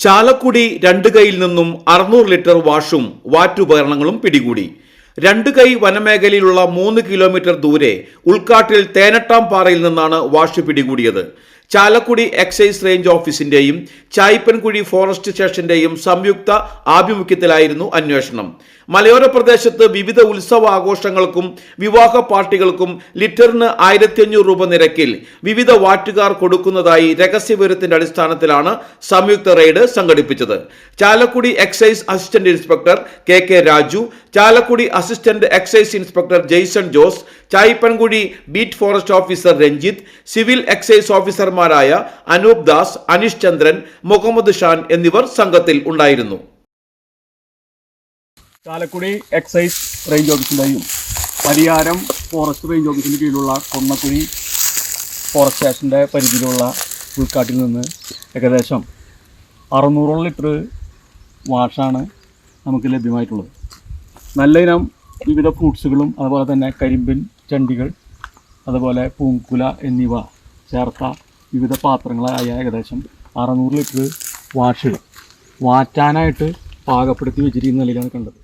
ചാലക്കുടി രണ്ടുകൈയിൽ നിന്നും 600 ലിറ്റർ വാഷും വാറ്റുപകരണങ്ങളും പിടികൂടി. രണ്ടുകൈ വനമേഖലയിലുള്ള 3 കിലോമീറ്റർ ദൂരെ ഉൾക്കാട്ടിൽ തേനട്ടാംപാറയിൽ നിന്നാണ് വാഷ് പിടികൂടിയത്. ചാലക്കുടി എക്സൈസ് റേഞ്ച് ഓഫീസിന്റെയും ചായ്പൻകുഴി ഫോറസ്റ്റ് സ്റ്റേഷന്റെയും സംയുക്ത ആഭിമുഖ്യത്തിലായിരുന്നു അന്വേഷണം. മലയോര പ്രദേശത്ത് വിവിധ ഉത്സവ ആഘോഷങ്ങൾക്കും വിവാഹ പാർട്ടികൾക്കും ലിറ്ററിന് 1500 രൂപ നിരക്കിൽ വിവിധ വാറ്റുകാർ കൊടുക്കുന്നതായി രഹസ്യവിവരത്തിന്റെ അടിസ്ഥാനത്തിലാണ് സംയുക്ത റെയ്ഡ് സംഘടിപ്പിച്ചത്. Chalakudy excise assistant inspector K Raju, Chalakudy assistant excise inspector Jaison Jose, Chaipankuzhi beat forest officer Ranjith, civil excise ഓഫീസർമാരായ അനൂപ് ദാസ്, അനീഷ് ചന്ദ്രൻ, മുഹമ്മദ് ഷാൻ എന്നിവർ സംഘത്തിൽ ഉണ്ടായിരുന്നു. ചാലക്കുടി എക്സൈസ് റേഞ്ച് ഓഫീസിൻ്റെയും പരിയാരം ഫോറസ്റ്റ് റേഞ്ച് ഓഫീസിൻ്റെ കീഴിലുള്ള കൊന്നക്കുഴി ഫോറസ്റ്റ് സ്റ്റേഷൻ്റെ പരിധിയിലുള്ള ഉൾക്കാട്ടിൽ നിന്ന് ഏകദേശം 600 ലിറ്റർ വാഷാണ് നമുക്ക് ലഭ്യമായിട്ടുള്ളത്. നല്ല ഇനം വിവിധ ഫ്രൂട്ട്സുകളും അതുപോലെ തന്നെ കരിമ്പിൻ ചണ്ടികൾ, അതുപോലെ പൂങ്കുല എന്നിവ ചേർത്ത വിവിധ പാത്രങ്ങളായ ഏകദേശം 600 ലിറ്റർ വാഷ് വാറ്റാനായിട്ട് പാകപ്പെടുത്തി വെച്ചിരിക്കുന്ന നിലയിലാണ് കണ്ടത്.